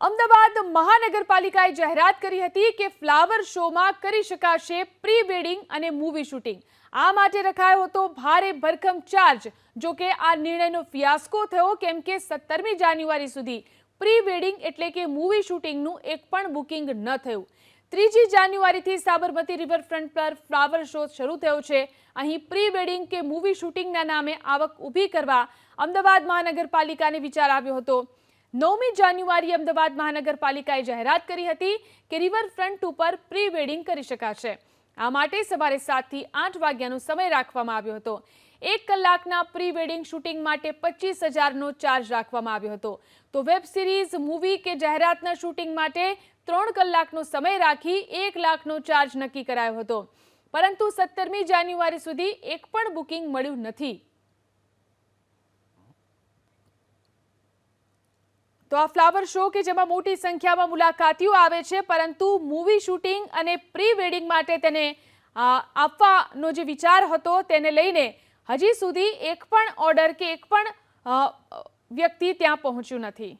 અમદાવાદ મહાનગરપાલિકાએ જાહેરાત કરી હતી કે ફ્લાવર શોમાં કરી શકાશે પ્રી વેડિંગ અને મૂવી શૂટિંગ। આ માટે રખાયો હતો ભારે ભરખમ ચાર્જ। જો કે આ નિર્ણયનો ફિયાસ્કો થયો કેમ કે 17મી જાન્યુઆરી સુધી પ્રી વેડિંગ એટલે કે મૂવી શૂટિંગનું એક પણ બુકિંગ ન થયું। 3જી જાન્યુઆરીથી સાબરમતી રિવરફ્રન્ટ પર ફ્લાવર શો શરૂ થયો છે। અહીં પ્રી વેડિંગ કે મૂવી શૂટિંગના નામે આવક ઊભી કરવા અમદાવાદ મહાનગરપાલિકાને વિચાર આવ્યો હતો। 9મી જાન્યુઆરીએ અમદાવાદ મહાનગરપાલિકાએ જાહેરાત કરી હતી કે રિવરફ્રન્ટ ઉપર પ્રી વેડિંગ કરી શકાશે। આ માટે સવારે 7 થી 8 વાગ્યાનો સમય રાખવામાં આવ્યો હતો। 1 કલાકના પ્રી વેડિંગ શૂટિંગ માટે 25,000નો ચાર્જ રાખવામાં આવ્યો હતો। તો વેબ સિરીઝ, મૂવી કે જાહેરાતના શૂટિંગ માટે 3 કલાકનો સમય રાખી 1 લાખનો ચાર્જ નક્કી કરાયો હતો। પરંતુ 17મી જાન્યુઆરી સુધી એક પણ બુકિંગ મળ્યું નથી। તો આ ફ્લાવર શો કે જેમાં મોટી સંખ્યામાં મુલાકાતીઓ આવે છે, પરંતુ મૂવી શૂટિંગ અને પ્રી વેડિંગ માટે તેને આપવાનો જે વિચાર હતો તેને લઈને હજી સુધી એક પણ ઓર્ડર કે એક પણ વ્યક્તિ ત્યાં પહોંચ્યું નથી।